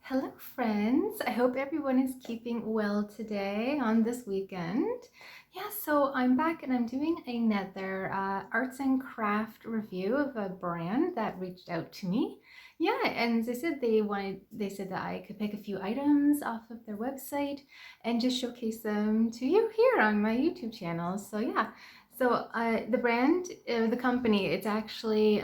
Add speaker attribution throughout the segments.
Speaker 1: Hello friends, I hope everyone is keeping well today on this weekend. Yeah, so I'm back and I'm doing another arts and craft review of a brand that reached out to me. Yeah, and they said they said that I could pick a few items off of their website and just showcase them to you here on my YouTube channel. So yeah, so the brand, the company, it's actually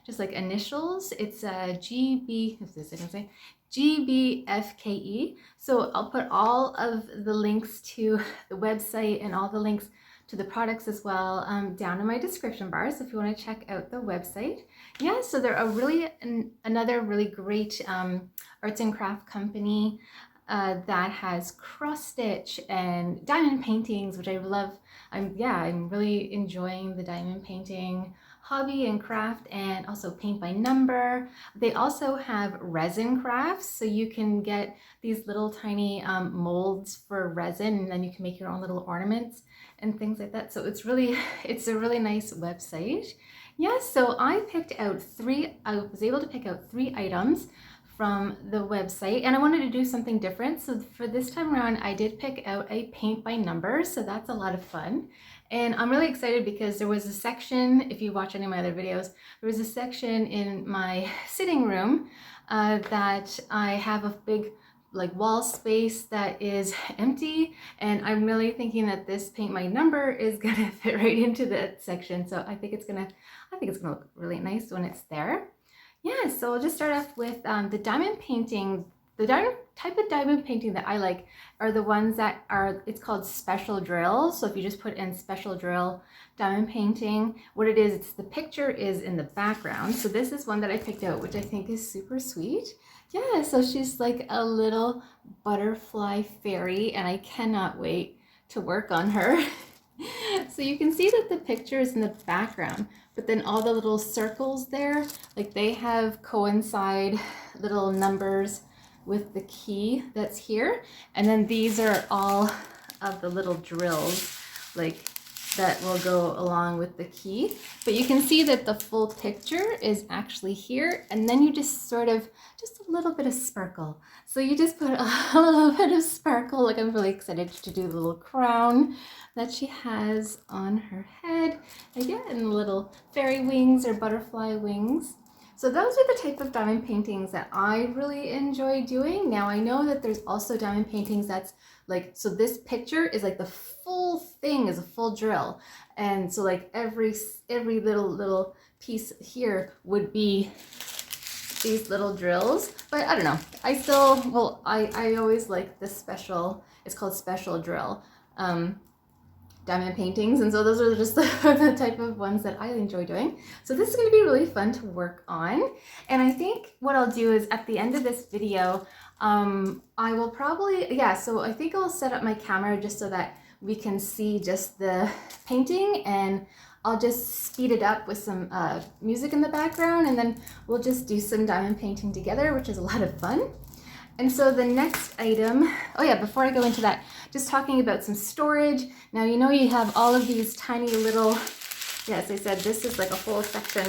Speaker 1: just like initials. It's GB, if this I can say, GBFKE. So I'll put all of the links to the website and all the links to the products as well down in my description bar. So if you want to check out the website. Yeah, so they're another really great arts and craft company that has cross stitch and diamond paintings, which I love. I'm really enjoying the diamond painting hobby and craft, and also paint by number. They also have resin crafts, so you can get these little tiny molds for resin, and then you can make your own little ornaments and things like that. So it's a really nice website. Yeah, so I was able to pick out 3 items from the website, and I wanted to do something different. So for this time around, I did pick out a paint by number, so that's a lot of fun. And I'm really excited because there was a section, if you watch any of my other videos, there was a section in my sitting room that I have a big like wall space that is empty, and I'm really thinking that this paint by number is gonna fit right into that section. So I think it's gonna look really nice when it's there. Yeah, so I'll just start off with the diamond painting. The type of diamond painting that I like are the ones that are, it's called special drill. So if you just put in special drill diamond painting, what it is, it's the picture is in the background. So this is one that I picked out, which I think is super sweet. Yeah, so she's like a little butterfly fairy, and I cannot wait to work on her. So you can see that the picture is in the background, but then all the little circles there, like they have coincide little numbers with the key that's here. And then these are all of the little drills like that will go along with the key. But you can see that the full picture is actually here, and then you just sort of, just a little bit of sparkle. So you just put a little bit of sparkle. Like I'm really excited to do the little crown that she has on her head. Again, little fairy wings or butterfly wings. So those are the type of diamond paintings that I really enjoy doing. Now I know that there's also diamond paintings that's like, so this picture is like the full thing is a full drill. And so like every little piece here would be these little drills. But I don't know, I still, well, I always like this special, it's called special drill diamond paintings, and so those are just the type of ones that I enjoy doing. So this is going to be really fun to work on, and I think what I'll do is at the end of this video I will probably, yeah, so I think I'll set up my camera just so that we can see just the painting, and I'll just speed it up with some music in the background, and then we'll just do some diamond painting together, which is a lot of fun. And so the next item, oh yeah, before I go into that, just talking about some storage. Now, you know, you have all of these tiny little, yeah, as I said, this is like a whole section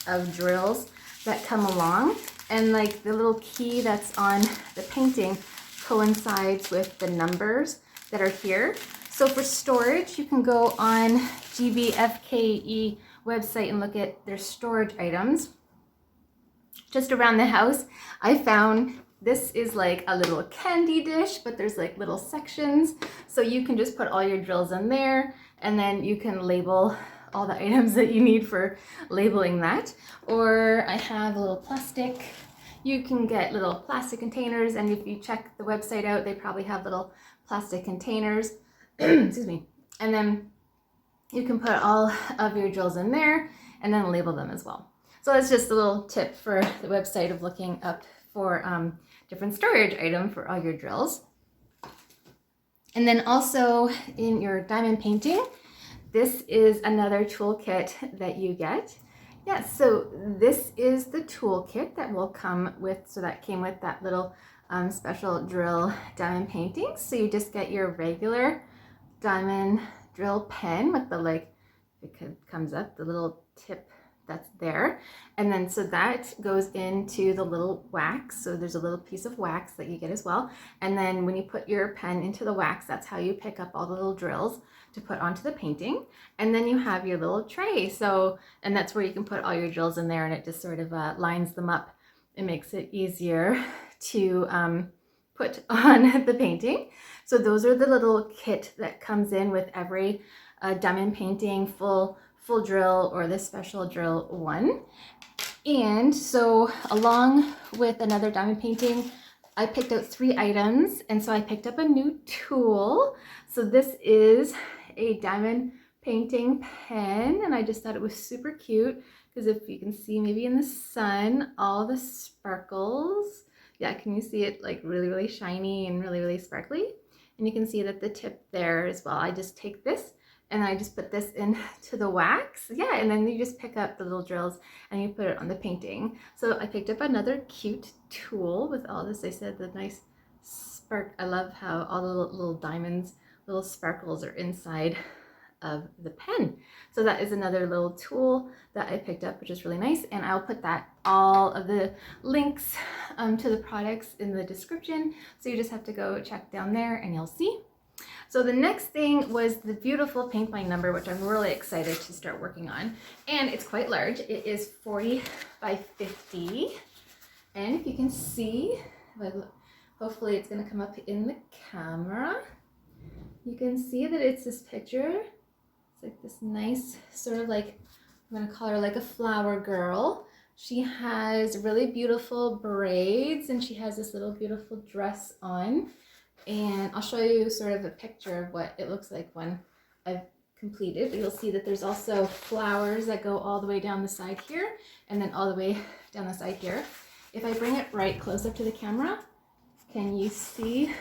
Speaker 1: of drills that come along. And like the little key that's on the painting coincides with the numbers that are here. So for storage, you can go on GBFKE website and look at their storage items. Just around the house, I found this is like a little candy dish, but there's like little sections. So you can just put all your drills in there, and then you can label all the items that you need for labeling that. Or I have a little plastic. You can get little plastic containers, and if you check the website out, they probably have little plastic containers. Excuse me. And then you can put all of your drills in there and then label them as well. So that's just a little tip for the website of looking up for different storage item for all your drills. And then also in your diamond painting, this is another toolkit that you get. Yeah, so this is the toolkit that will come with, so that came with that little special drill diamond painting. So you just get your regular diamond drill pen with the, like, it comes up, the little tip that's there. And then so that goes into the little wax. So there's a little piece of wax that you get as well. And then when you put your pen into the wax, that's how you pick up all the little drills to put onto the painting. And then you have your little tray. So, and that's where you can put all your drills in there, and it just sort of lines them up. It makes it easier to put on the painting. So those are the little kit that comes in with every diamond painting, full drill or the special drill one. And so along with another diamond painting, I picked out 3 items, and so I picked up a new tool. So this is a diamond painting pen, and I just thought it was super cute because if you can see maybe in the sun, all the sparkles. Yeah, can you see it like really shiny and really sparkly? And you can see that the tip there as well. I just take this and I just put this into the wax. Yeah, and then you just pick up the little drills and you put it on the painting. So I picked up another cute tool with all this. I said the nice spark. I love how all the little diamonds, little sparkles are inside of the pen. So that is another little tool that I picked up, which is really nice. And I'll put that, all of the links to the products in the description. So you just have to go check down there and you'll see. So the next thing was the beautiful paint by number, which I'm really excited to start working on. And it's quite large. It is 40 by 50. And if you can see, hopefully it's going to come up in the camera. You can see that it's this picture. It's like this nice sort of like, I'm going to call her like a flower girl. She has really beautiful braids and she has this little beautiful dress on. And I'll show you sort of a picture of what it looks like when I've completed. You'll see that there's also flowers that go all the way down the side here and then all the way down the side here. If I bring it right close up to the camera, can you see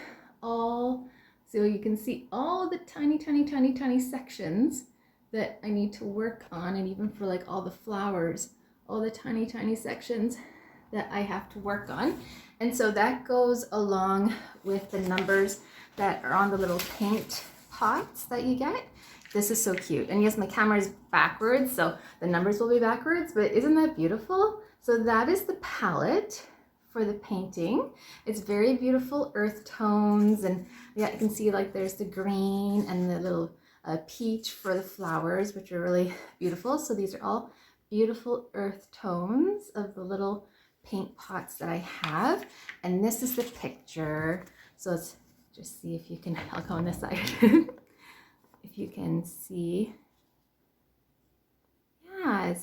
Speaker 1: all, so you can see all the tiny sections that I need to work on, and even for like all the flowers, all the tiny sections that I have to work on. And so that goes along with the numbers that are on the little paint pots that you get. This is so cute. And yes, my camera is backwards, so the numbers will be backwards, but isn't that beautiful? So that is the palette for the painting. It's very beautiful earth tones, and yeah, you can see like there's the green and the little peach for the flowers, which are really beautiful. So these are all beautiful earth tones of the little paint pots that I have. And this is the picture. So let's just see if you can, I'll go on this side. If you can see.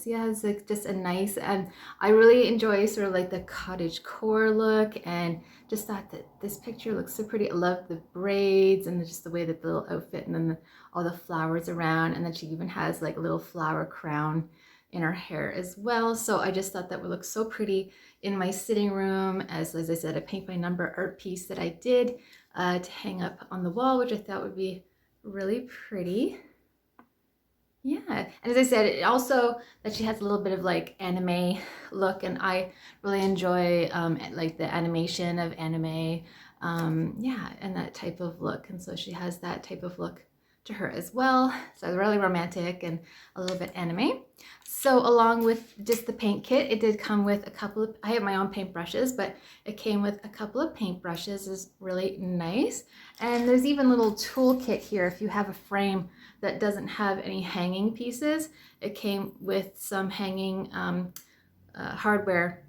Speaker 1: Yeah, it's like just a nice, and I really enjoy sort of like the cottage core look, and just thought that this picture looks so pretty. I love the braids and just the way that the little outfit, and then all the flowers around, and then she even has like a little flower crown in her hair as well. So I just thought that would look so pretty in my sitting room as I said, a paint by number art piece that I did to hang up on the wall, which I thought would be really pretty. Yeah, and as I said, it also that she has a little bit of like anime look, and I really enjoy like the animation of anime, yeah, and that type of look. And so she has that type of look to her as well. So really romantic and a little bit anime. So along with just the paint kit, it did come with a couple of, I have my own paint brushes, but it came with a couple of paint brushes. Is really nice. And there's even a little tool kit here if you have a frame that doesn't have any hanging pieces. It came with some hanging hardware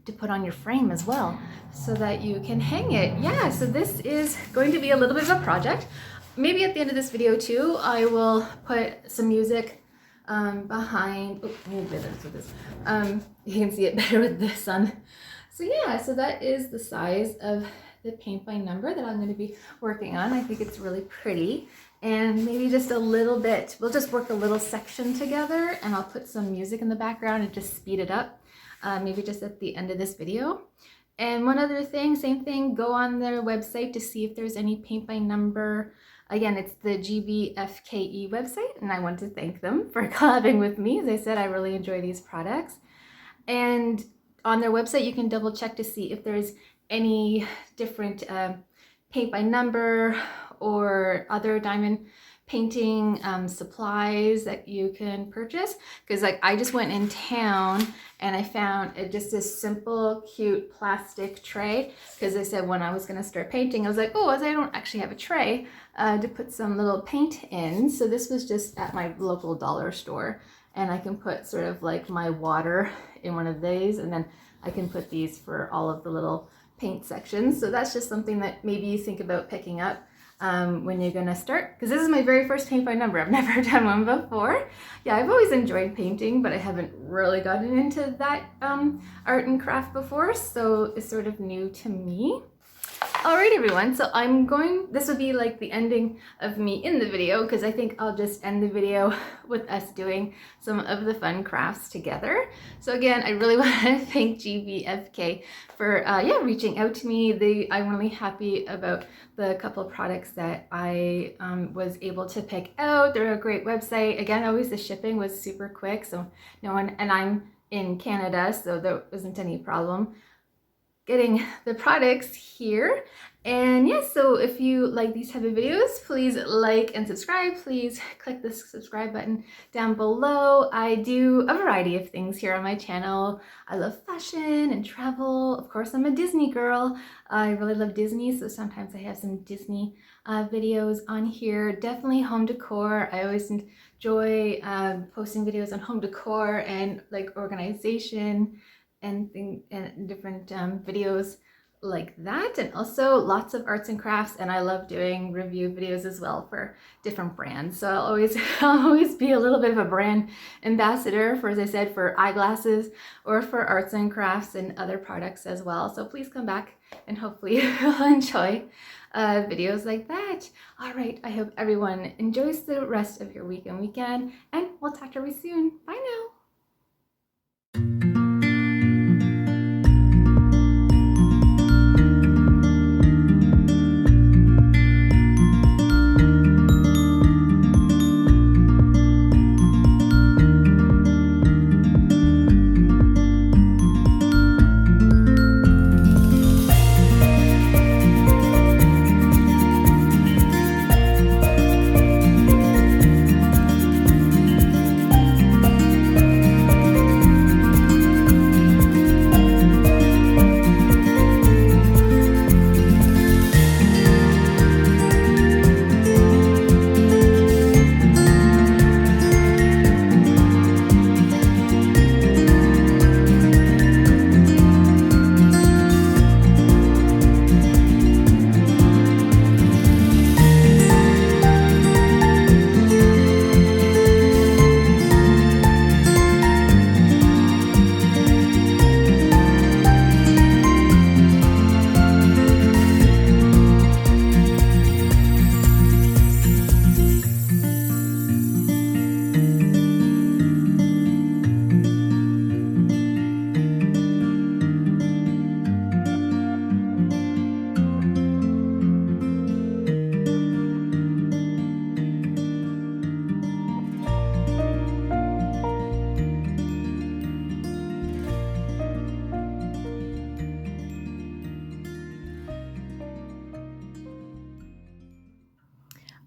Speaker 1: to put on your frame as well so that you can hang it. Yeah, so this is going to be a little bit of a project. Maybe at the end of this video too, I will put some music behind, oh, maybe this with this. You can see it better with this on. So yeah, so that is the size of the paint by number that I'm going to be working on. I think it's really pretty, and maybe just a little bit, we'll just work a little section together, and I'll put some music in the background and just speed it up, maybe just at the end of this video. And one other thing, same thing, go on their website to see if there's any paint by number. Again, it's the GBFKE website, and I want to thank them for collabing with me. As I said, I really enjoy these products. And on their website, you can double check to see if there's any different paint by number or other diamond painting supplies that you can purchase, because like I just went in town and I found just this simple cute plastic tray, because I said when I was going to start painting I was like, oh, I don't actually have a tray to put some little paint in. So this was just at my local dollar store, and I can put sort of like my water in one of these, and then I can put these for all of the little paint sections. So that's just something that maybe you think about picking up when you're gonna start, because this is my very first paint by number. I've never done one before. Yeah, I've always enjoyed painting, but I haven't really gotten into that art and craft before, so it's sort of new to me. All right, everyone, so this will be like the ending of me in the video, because I think I'll just end the video with us doing some of the fun crafts together. So again, I really want to thank GBFK for reaching out to me. I'm really happy about the couple of products that I was able to pick out. They're a great website. Again, always the shipping was super quick, so and I'm in Canada, so there wasn't any problem getting the products here. And yes, so if you like these type of videos, please like and subscribe. Please click the subscribe button down below. I do a variety of things here on my channel. I love fashion and travel. Of course, I'm a Disney girl. I really love Disney, so sometimes I have some Disney videos on here. Definitely home decor. I always enjoy posting videos on home decor and like organization and different videos like that, and also lots of arts and crafts. And I love doing review videos as well for different brands. So I'll always be a little bit of a brand ambassador for, as I said, for eyeglasses or for arts and crafts and other products as well. So please come back and hopefully you'll enjoy videos like that. All right, I hope everyone enjoys the rest of your week and weekend, and we'll talk to you soon. Bye now.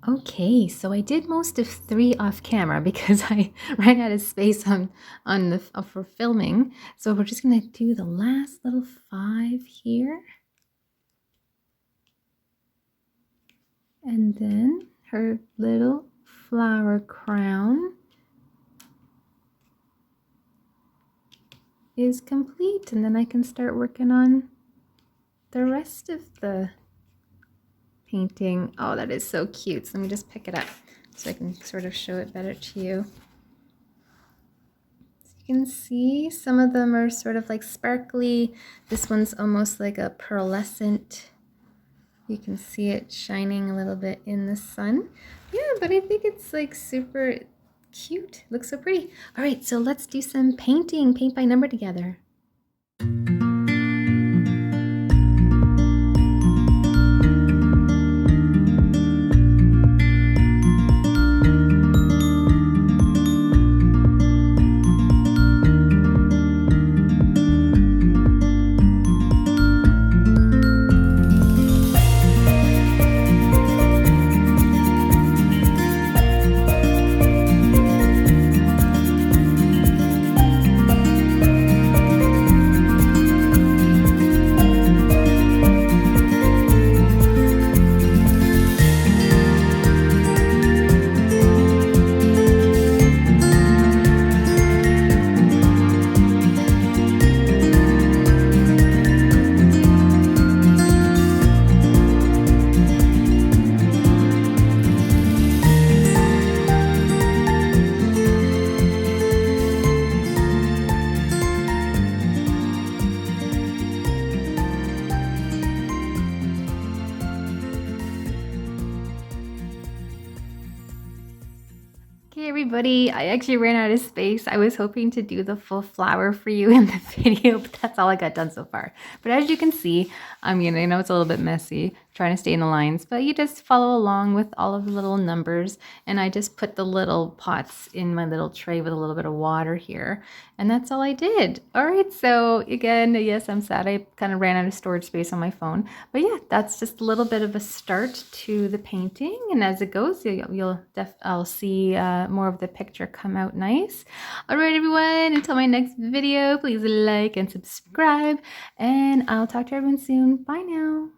Speaker 1: Okay, so I did most of 3 off camera because I ran out of space for filming. So we're just gonna do the last little 5 here. And then her little flower crown is complete, and then I can start working on the rest of the painting. Oh, that is so cute. So let me just pick it up so I can sort of show it better to you. So you can see some of them are sort of like sparkly. This one's almost like a pearlescent. You can see it shining a little bit in the sun. Yeah, but I think it's like super cute. It looks so pretty. All right, so let's do some painting, paint by number together. everybody. I actually ran out of space. I was hoping to do the full flower for you in the video, but that's all I got done so far. But as you can see, I know it's a little bit messy trying to stay in the lines, but you just follow along with all of the little numbers. And I just put the little pots in my little tray with a little bit of water here. And that's all I did. All right, so again, yes, I'm sad I kind of ran out of storage space on my phone. But yeah, that's just a little bit of a start to the painting. And as it goes, I'll see more of the picture come out nice. All right, everyone, until my next video, please like and subscribe. And I'll talk to everyone soon. Bye now.